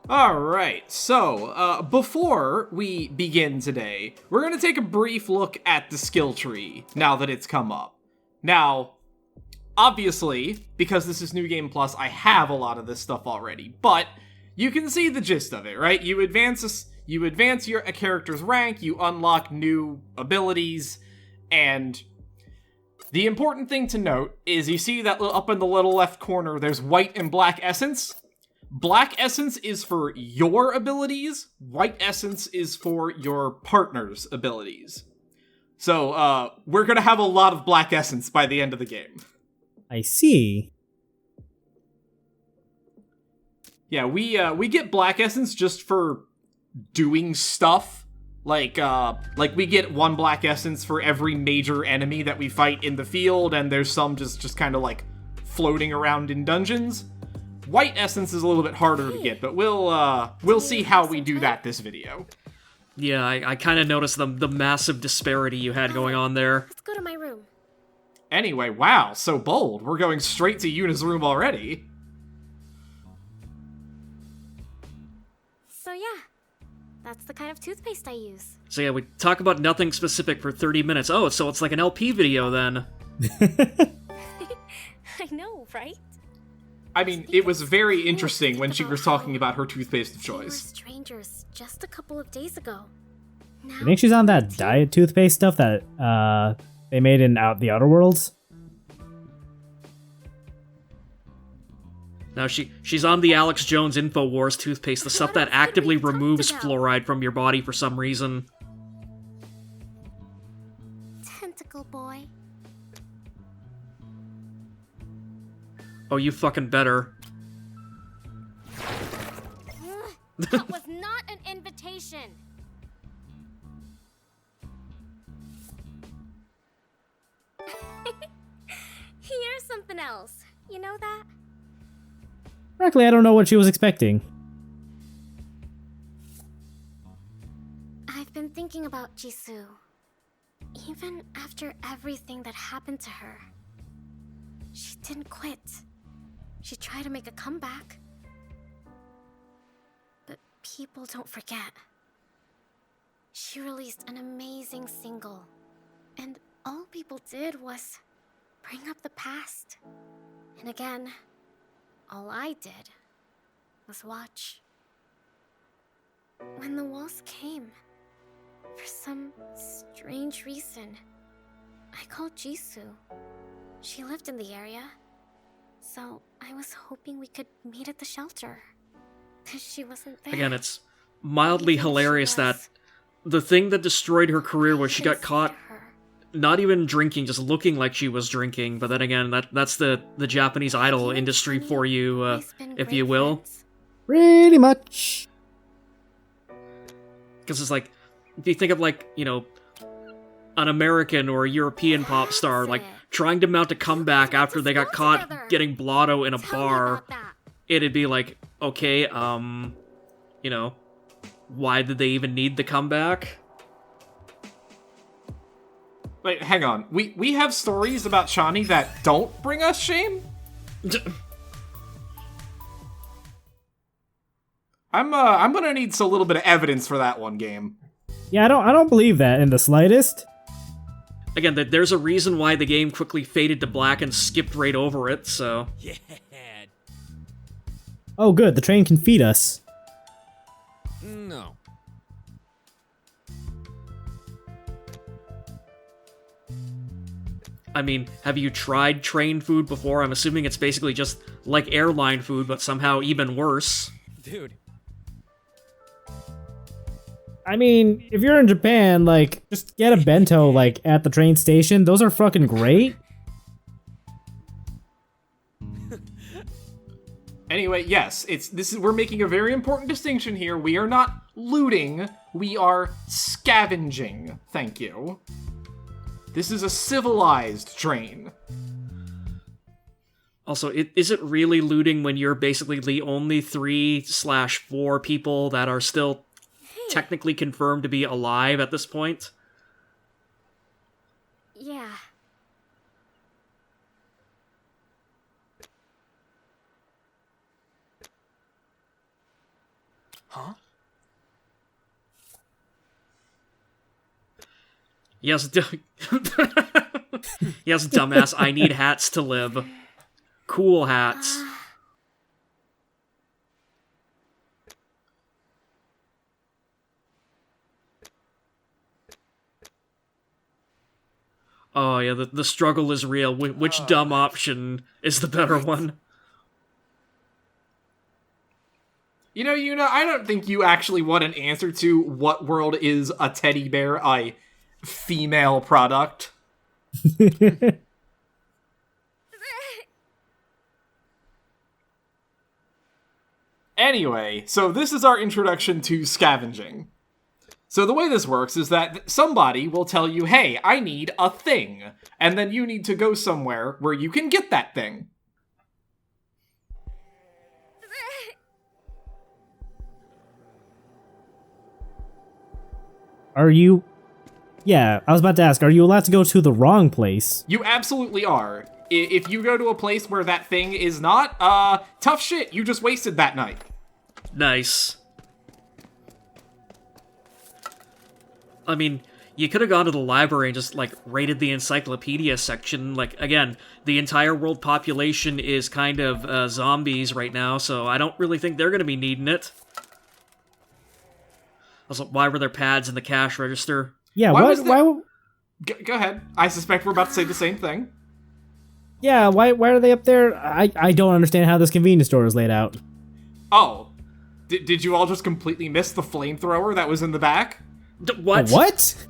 Alright, so, before we begin today, we're gonna take a brief look at the skill tree, now that it's come up. Now, obviously, because this is New Game Plus, I have a lot of this stuff already, but you can see the gist of it, right? You advance a character's rank, you unlock new abilities, and the important thing to note is you see that up in the little left corner, there's white and black essence. Black essence is for your abilities, white essence is for your partner's abilities. So, we're gonna have a lot of black essence by the end of the game. I see. Yeah, we get black essence just for doing stuff. Like we get one black essence for every major enemy that we fight in the field, and there's some just kind of like floating around in dungeons. White essence is a little bit harder to get, but we'll see how we do that this video. Yeah, I kind of noticed the massive disparity you had going on there. Let's go to my room. Anyway, wow, so bold. We're going straight to Yuna's room already. So yeah, that's the kind of toothpaste I use. So yeah, we talk about nothing specific for 30 minutes. Oh, so it's like an LP video then. I know, right? I mean, it was very interesting when she was talking about her toothpaste of We were choice. strangers just a couple of days ago. Now, You think she's on that diet toothpaste stuff that they made in the Outer Worlds? Now she's on the Alex Jones InfoWars toothpaste, the stuff that actively removes fluoride from your body for some reason. Tentacle boy. Oh, you fucking better. That was not an invitation. Here's something else. You know that? Frankly, I don't know what she was expecting. I've been thinking about Jisoo. Even after everything that happened to her, she didn't quit. She tried to make a comeback. But people don't forget. She released an amazing single, and all people did was bring up the past. And again, all I did was watch. When the walls came, for some strange reason, I called Jisoo. She lived in the area, so I was hoping we could meet at the shelter. She wasn't there. Again, it's mildly hilarious that the thing that destroyed her career was she got caught not even drinking, just looking like she was drinking. But then again, that's the Japanese idol industry for you, if you will. Pretty much. Because it's like, if you think of like, you know, an American or a European pop star, like, trying to mount a comeback after they got caught getting blotto in a bar, it'd be like, okay, you know, why did they even need the comeback? Wait, hang on. We have stories about Shawnee that don't bring us shame? I'm gonna need a little bit of evidence for that one, game. Yeah, I don't believe that in the slightest. Again, there's a reason why the game quickly faded to black and skipped right over it, so... Yeah. Oh good, the train can feed us. No. I mean, have you tried train food before? I'm assuming it's basically just like airline food, but somehow even worse. Dude. I mean, if you're in Japan, like, just get a bento, like, at the train station. Those are fucking great. Anyway, yes, we're making a very important distinction here. We are not looting, we are scavenging. Thank you. This is a civilized train. Also, is it really looting when you're basically the only 3/4 people that are still technically confirmed to be alive at this point? Yeah. Huh? Yes, yes, dumbass, I need hats to live. Cool hats. Oh yeah, the struggle is real. Which dumb option is the better one? You know, I don't think you actually want an answer to what world is a teddy bear a female product. Anyway, so this is our introduction to scavenging. So the way this works is that somebody will tell you, hey, I need a thing, and then you need to go somewhere where you can get that thing. Are you... Yeah, I was about to ask, are you allowed to go to the wrong place? You absolutely are. If you go to a place where that thing is not, tough shit, you just wasted that night. Nice. I mean, you could have gone to the library and just, like, raided the encyclopedia section. Like, again, the entire world population is kind of zombies right now, so I don't really think they're going to be needing it. Also, why were there pads in the cash register? Yeah, Why what? was there- Why? Go ahead. I suspect we're about to say the same thing. Yeah, why are they up there? I don't understand how this convenience store is laid out. Oh. Did you all just completely miss the flamethrower that was in the back? What? What?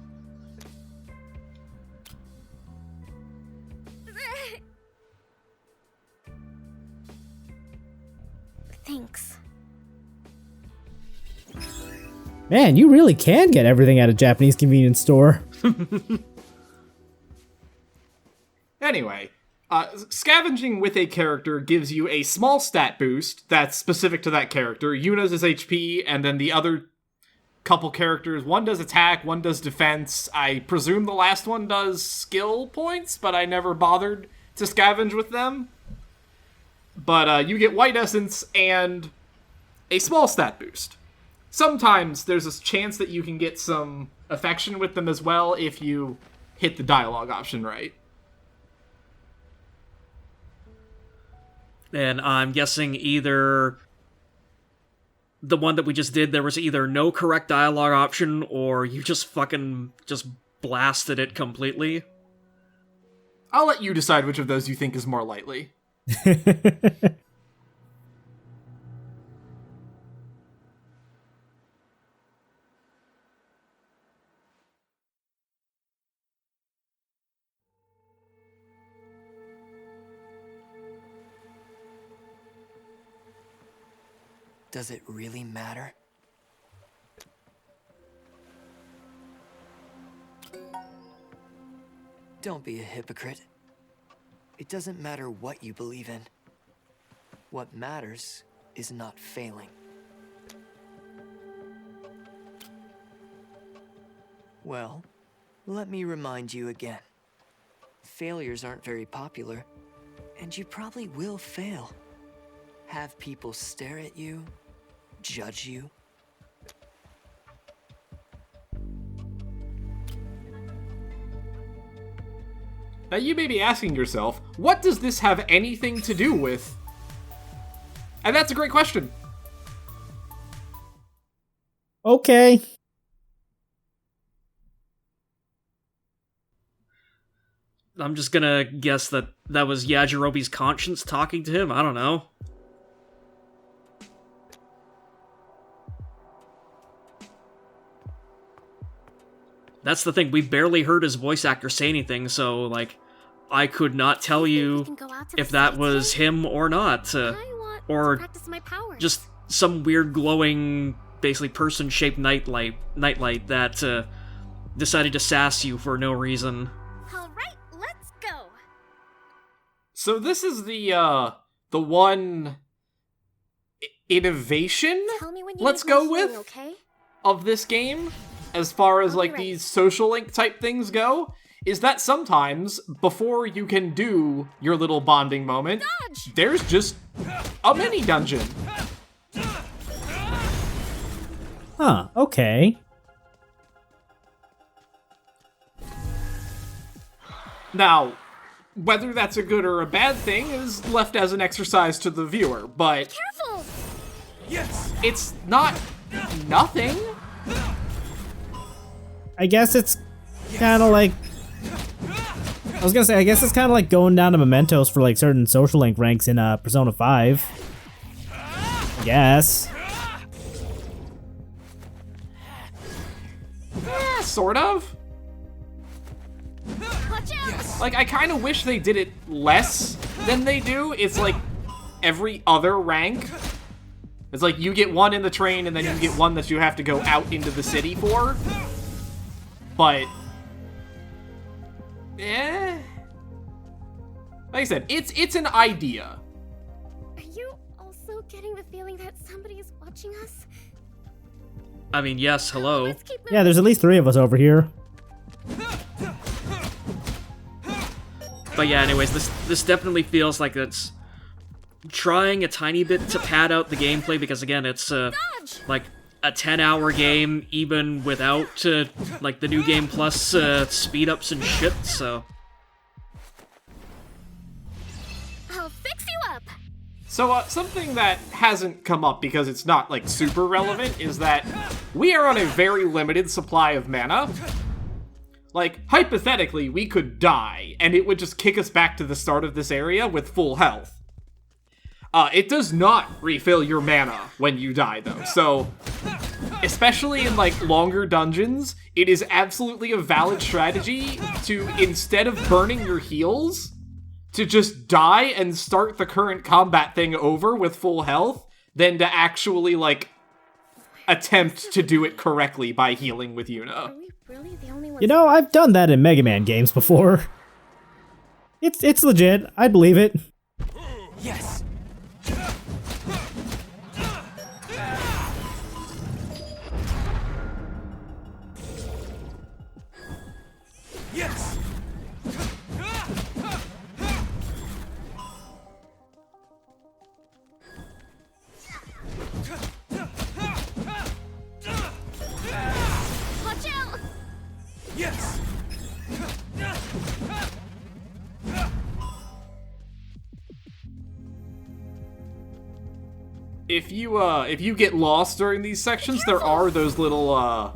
Thanks. Man, you really can get everything at a Japanese convenience store. Anyway, scavenging with a character gives you a small stat boost that's specific to that character. Yuna's is HP, and then the other couple characters, one does attack, one does defense. I presume the last one does skill points, but I never bothered to scavenge with them. But you get white essence and a small stat boost. Sometimes there's a chance that you can get some affection with them as well if you hit the dialogue option right. And I'm guessing either the one that we just did, there was either no correct dialogue option, or you just fucking just blasted it completely. I'll let you decide which of those you think is more likely. Does it really matter? Don't be a hypocrite. It doesn't matter what you believe in. What matters is not failing. Well, let me remind you again. Failures aren't very popular, and you probably will fail. Have people stare at you, judge you. Now you may be asking yourself, what does this have anything to do with? And that's a great question. Okay. I'm just gonna guess that that was Yajirobe's conscience talking to him. I don't know. That's the thing, we barely heard his voice actor say anything, so, like, I could not tell you if that was him or not. Or just some weird glowing, basically person-shaped nightlight that decided to sass you for no reason. Alright, let's go! So this is the one innovation, Tell me when you let's need more go healing, with, okay? of this game, as far as, I'll be like, ready. these social link type things go, is that sometimes, before you can do your little bonding moment, Dodge! there's just a mini dungeon. Huh, okay. Now, whether that's a good or a bad thing is left as an exercise to the viewer, but Careful! it's not nothing. I guess it's kind of like... I was gonna say, I guess it's kind of like going down to mementos for like certain social link ranks in Persona 5. I guess. Sort of. Watch out! Like, I kind of wish they did it less than they do. It's like every other rank. It's like you get one in the train and then you get one that you have to go out into the city for. But... Like I said, it's an idea. Are you also getting the feeling that somebody is watching us? I mean, yes, hello. Let's keep Yeah, there's at least 3 of us over here. But yeah, anyways, this definitely feels like it's trying a tiny bit to pad out the gameplay, because again, it's like a 10-hour game even without like the new game plus speed ups and shit. So I'll fix you up! So, something that hasn't come up because it's not, like, super relevant is that we are on a very limited supply of mana. Like, hypothetically, we could die, and it would just kick us back to the start of this area with full health. It does not refill your mana when you die, though, so... Especially in, like, longer dungeons, it is absolutely a valid strategy to, instead of burning your heals, to just die and start the current combat thing over with full health, than to actually, like, attempt to do it correctly by healing with Yuna. Are we really the only ones? You know, I've done that in Mega Man games before. It's legit. I believe it. Yes! Yes! Watch out! Yes! If you get lost during these sections, there are those little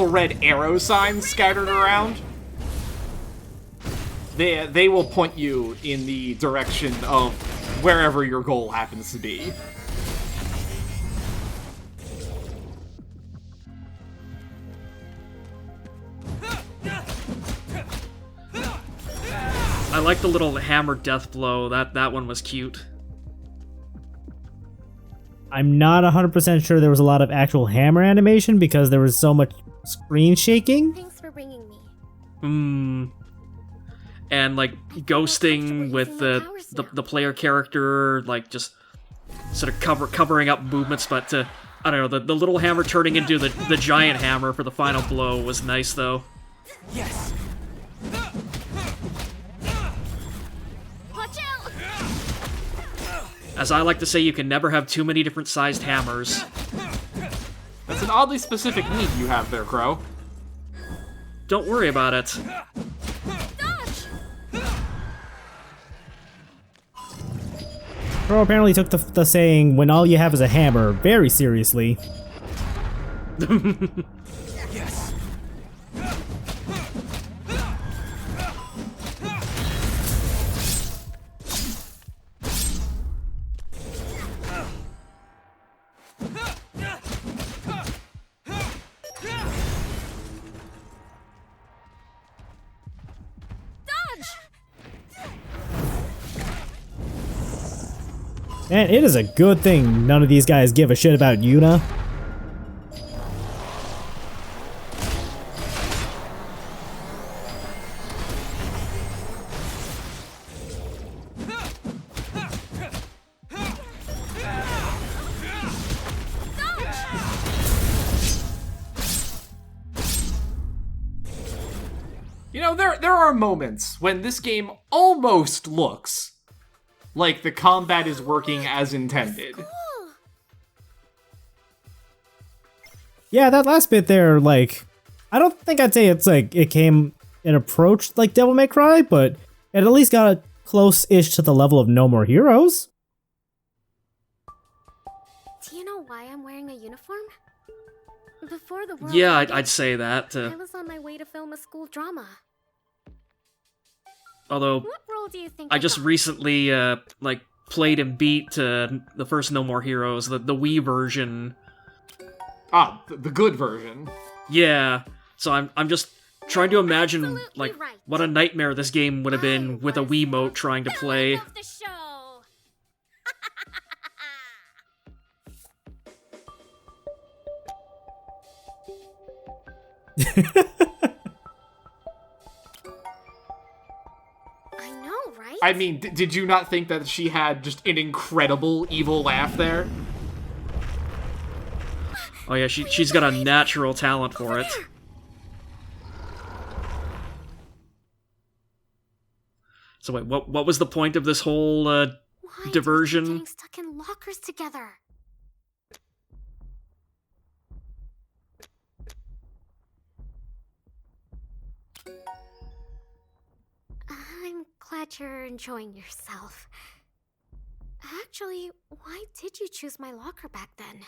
red arrow signs scattered around. They will point you in the direction of wherever your goal happens to be. I like the little hammer death blow. That one was cute. I'm not 100% sure there was a lot of actual hammer animation because there was so much screen shaking. Thanks for bringing me. And like ghosting with the player character, like just sort of covering up movements, but I don't know, the little hammer turning into the giant hammer for the final blow was nice though. Yes! Watch out! As I like to say, you can never have too many different sized hammers. That's an oddly specific need you have there, Crow. Don't worry about it. Dodge! Bro apparently took the saying, when all you have is a hammer, very seriously. Yes! Man, it is a good thing none of these guys give a shit about Yuna. You know, there are moments when this game almost looks like the combat is working as intended. Yeah, that last bit there, like, I don't think I'd say it's like it approached like Devil May Cry, but it at least got close-ish to the level of No More Heroes. Do you know why I'm wearing a uniform? Before the world Yeah, ended, I'd say that. I was on my way to film a school drama. Although, What role do you think I just got? recently, like, played and beat the first No More Heroes, the Wii version. Ah, the good version. Yeah, so I'm just trying to imagine, Absolutely like, right. what a nightmare this game would have been with a Wiimote trying to play. Villain of the show. I know, right? I mean, did you not think that she had just an incredible evil laugh there? Oh yeah, she's got a natural talent for it. So wait, what was the point of this whole, Why do we keep diversion? getting stuck in lockers together? I'm glad you're enjoying yourself. Actually, why did you choose my locker back then?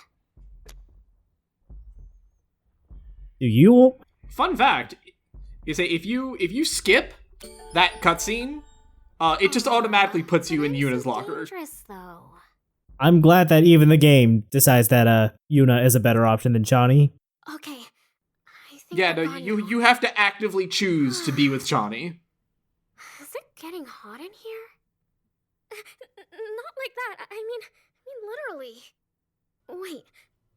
Do you? Fun fact is that if you skip that cutscene, it just automatically puts you in Sometimes Yuna's it's locker. dangerous, though. I'm glad that even the game decides that Yuna is a better option than Chani. Okay, I think Yeah, we're no, gone you now. you have to actively choose to be with Chani. Is it getting hot in here? Not like that. I mean literally. Wait,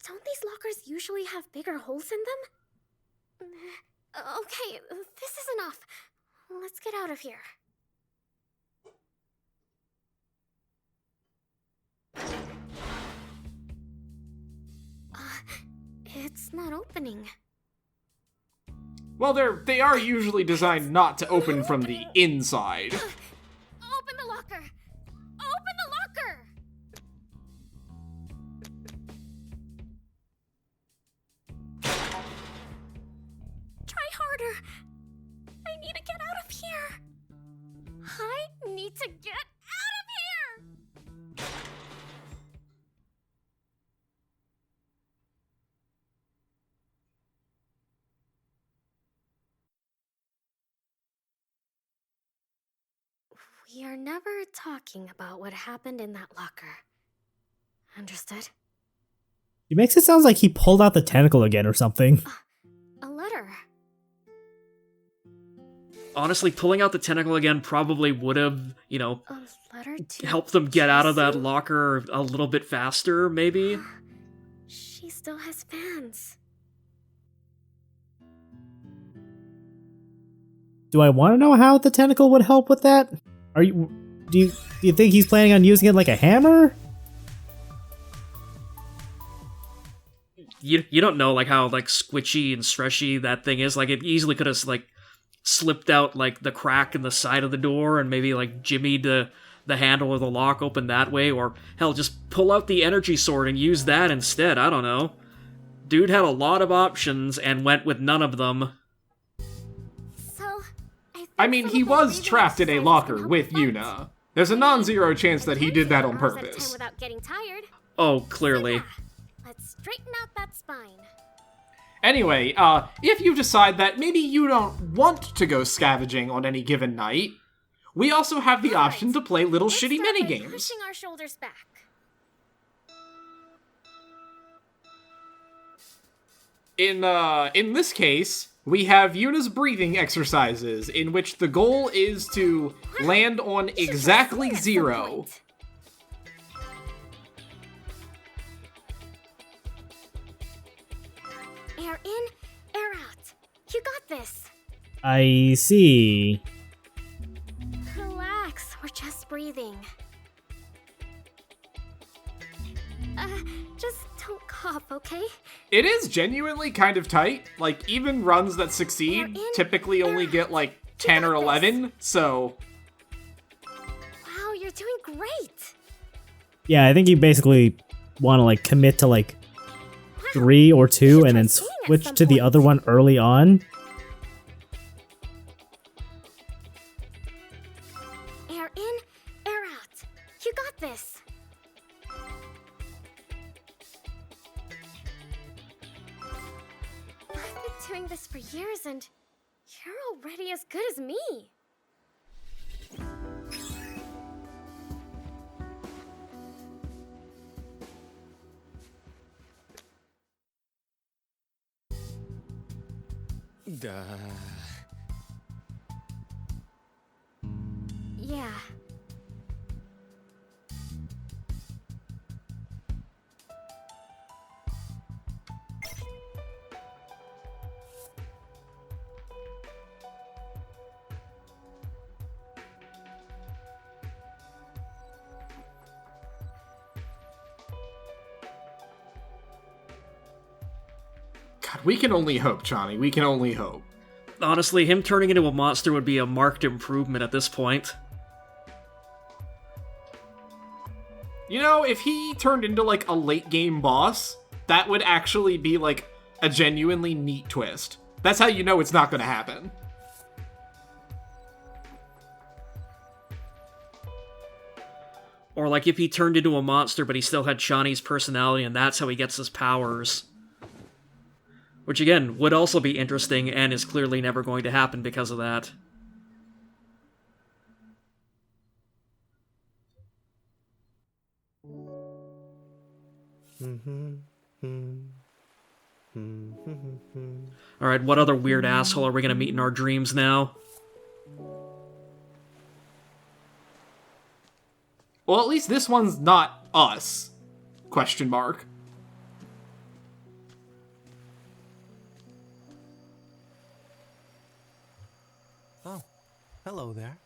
don't these lockers usually have bigger holes in them? Okay, this is enough. Let's get out of here. It's not opening. Well, they are usually designed not to open from the inside. Open the locker! Open the locker! Try harder. I need to get out of here. I need to get out of here! We are never talking about what happened in that locker. Understood? It makes it sound like he pulled out the tentacle again or something. A letter. Honestly, pulling out the tentacle again probably would have, A letter to helped them get out of that Jisoo? locker a little bit faster, maybe? She still has fans. Do I want to know how the tentacle would help with that? Do you think he's planning on using it like a hammer? You don't know, like, how, like, squishy and stretchy that thing is. Like, it easily could have, like, slipped out, like, the crack in the side of the door and maybe, like, jimmied the handle of the lock open that way. Or, hell, just pull out the energy sword and use that instead. I don't know. Dude had a lot of options and went with none of them. So, I mean, he was trapped in a locker with Yuna. There's a non-zero chance that he did that on purpose. Without getting tired. Oh, clearly. Yeah, let's straighten out that spine. Anyway, if you decide that maybe you don't want to go scavenging on any given night, we also have the option to play little Let's shitty start by minigames. pushing our shoulders back. In this case, we have Yuna's breathing exercises, in which the goal is to land on We should try exactly swing at some 0. point. Air in, air out. You got this. I see. Relax, we're just breathing. Just don't cough, okay? It is genuinely kind of tight. Like, even runs that succeed Air in, typically only air get out. like You 10 or got this. 11, so... Wow, you're doing great. Yeah, I think you basically want to like commit to like 3 or 2 and then Try skiing at switch some to the point. other one early on. Air in, air out. You got this. I've been doing this for years and you're already as good as me. Duh. Yeah. God, we can only hope, Johnny. We can only hope. Honestly, him turning into a monster would be a marked improvement at this point. You know, if he turned into, like, a late-game boss, that would actually be, like, a genuinely neat twist. That's how you know it's not gonna happen. Or like if he turned into a monster but he still had Shani's personality and that's how he gets his powers. Which again, would also be interesting and is clearly never going to happen because of that. Alright, what other weird asshole are we gonna meet in our dreams now? Well, at least this one's not us. Question mark. Oh, hello there.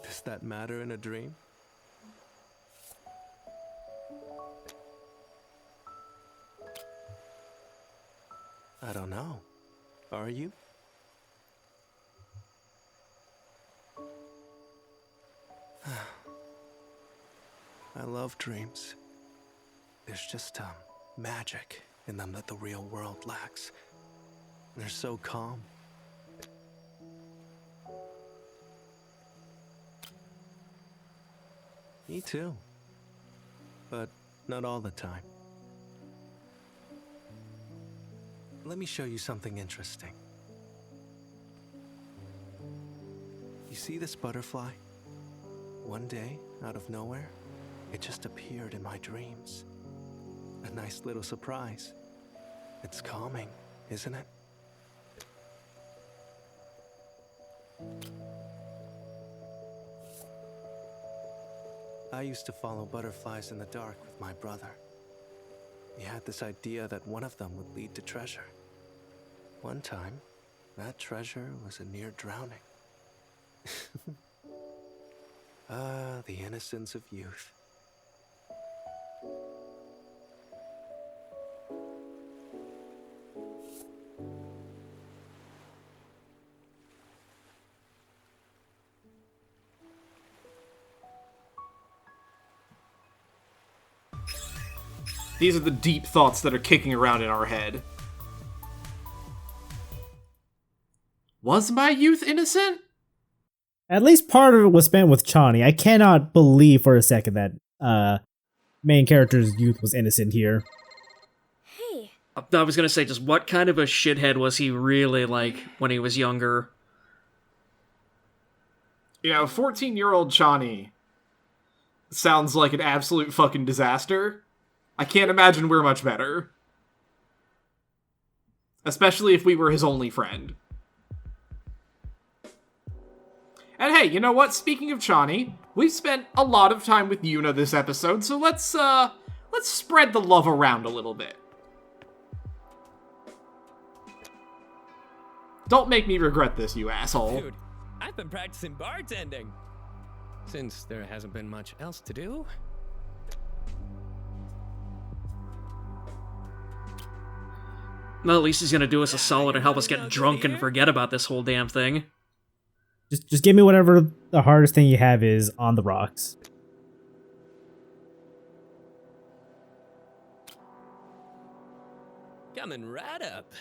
Does that matter in a dream? I don't know. Are you? I love dreams. There's just magic in them that the real world lacks. They're so calm. Me too. But not all the time. Let me show you something interesting. You see this butterfly? One day, out of nowhere, it just appeared in my dreams. A nice little surprise. It's calming, isn't it? I used to follow butterflies in the dark with my brother. He had this idea that one of them would lead to treasure. One time, that treasure was a near drowning. Ah, the innocence of youth. These are the deep thoughts that are kicking around in our head. Was my youth innocent? At least part of it was spent with Chani. I cannot believe for a second that main character's youth was innocent here. Hey, I was gonna say, just what kind of a shithead was he really like when he was younger? You know, 14-year-old Chani sounds like an absolute fucking disaster. I can't imagine we're much better. Especially if we were his only friend. And hey, you know what? Speaking of Chani, we've spent a lot of time with Yuna this episode, so let's spread the love around a little bit. Don't make me regret this, you asshole. Dude, I've been practicing bartending. Since there hasn't been much else to do. Well, at least he's gonna do us a solid and help us get drunk and forget about this whole damn thing. Just give me whatever the hardest thing you have is on the rocks. Coming right up.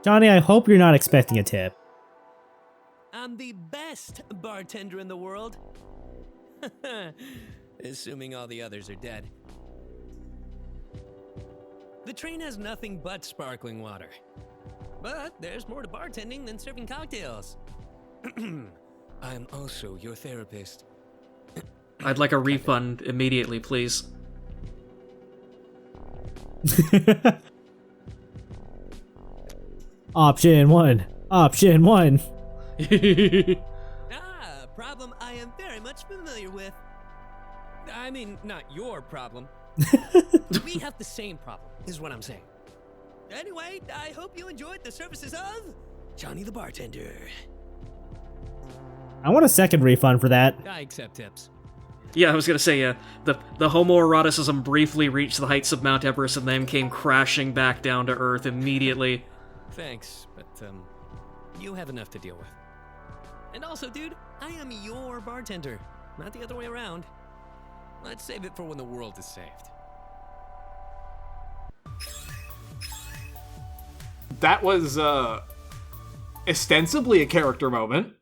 Johnny, I hope you're not expecting a tip. I'm the best bartender in the world. Assuming all the others are dead. The train has nothing but sparkling water. But there's more to bartending than serving cocktails. I am also your therapist. I'd like a refund immediately, please. Option 1. Option 1. Problem I am very much familiar with. I mean, not your problem. We have the same problem, is what I'm saying. Anyway, I hope you enjoyed the services of Johnny the Bartender. I want a second refund for that. I accept tips. Yeah, I was gonna say, the homoeroticism briefly reached the heights of Mount Everest and then came crashing back down to Earth immediately. Thanks, but, you have enough to deal with. And also, dude, I am your bartender, not the other way around. Let's save it for when the world is saved. That was, ostensibly a character moment.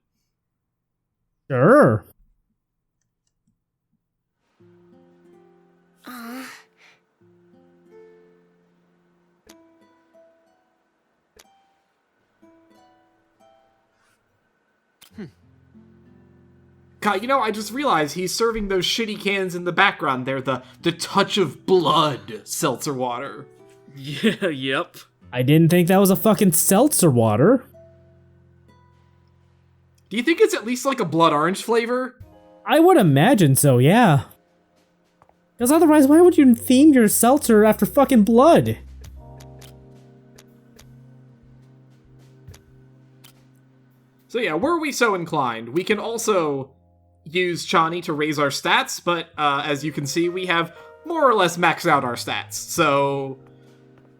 Sure. God, you know, I just realized he's serving those shitty cans in the background there, the touch of blood seltzer water. Yeah, yep. I didn't think that was a fucking seltzer water. Do you think it's at least like a blood orange flavor? I would imagine so, yeah. Because otherwise, why would you theme your seltzer after fucking blood? So yeah, were we so inclined, we can also use Chani to raise our stats, but as you can see, we have more or less maxed out our stats. So,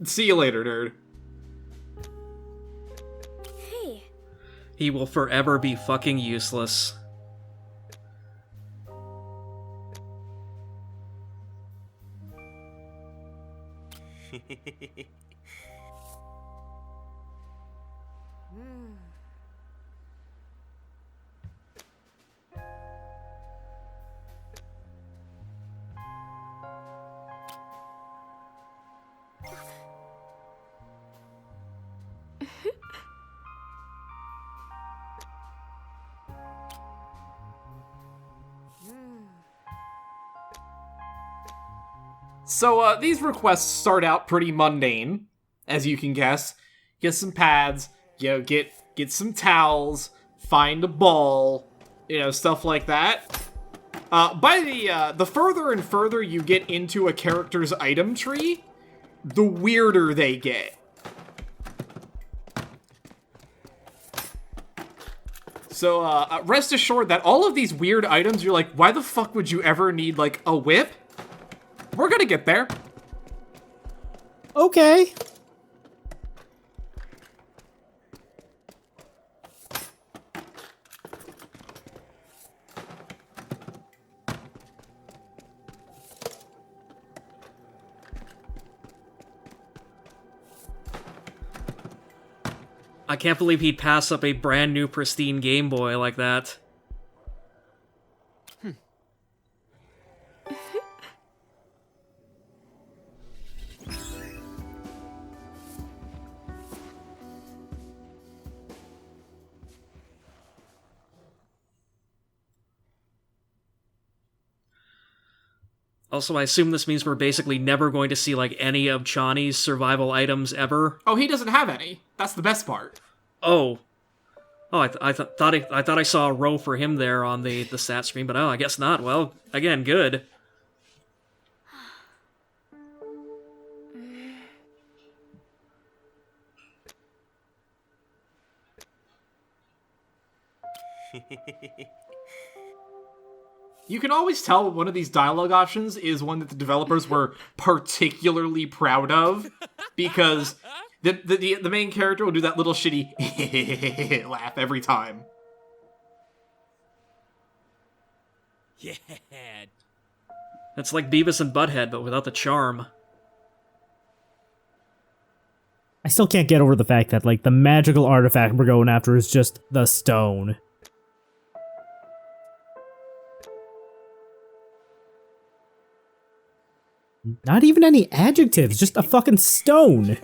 see you later, nerd. Hey, He will forever be fucking useless. So, these requests start out pretty mundane, as you can guess. Get some pads, you know, get some towels, find a ball, you know, stuff like that. By the further and further you get into a character's item tree, the weirder they get. So, rest assured that all of these weird items, you're like, why the fuck would you ever need, like, a whip? We're gonna get there. Okay. I can't believe he'd pass up a brand new pristine Game Boy like that. Also, I assume this means we're basically never going to see, like, any of Chani's survival items ever. Oh, he doesn't have any. That's the best part. Oh. Oh, I thought I saw a row for him there on the stat screen, but oh, I guess not. Well, again, good. You can always tell one of these dialogue options is one that the developers were particularly proud of, because the main character will do that little shitty laugh every time. Yeah. It's like Beavis and Butthead, but without the charm. I still can't get over the fact that, like, the magical artifact we're going after is just the stone. Not even any adjectives, just a fucking stone.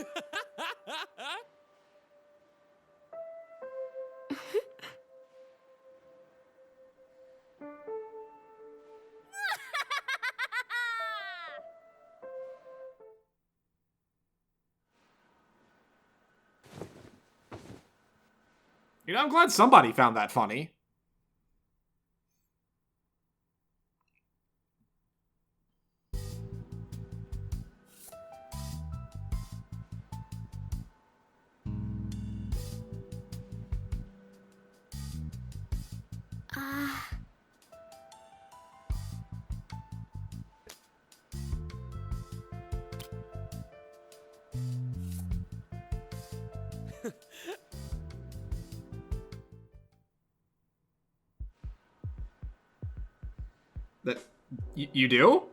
You know, I'm glad somebody found that funny. That you do?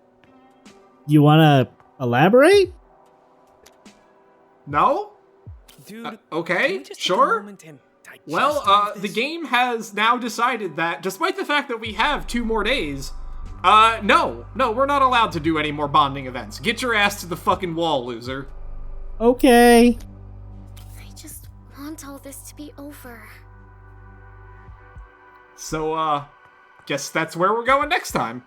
You wanna elaborate? No? Dude, can Okay, we just take a sure. moment and digest Well, all of the this? game has now decided that, despite the fact that we have 2 more days, no, we're not allowed to do any more bonding events. Get your ass to the fucking wall, loser. Okay. I just want all this to be over. So, guess that's where we're going next time.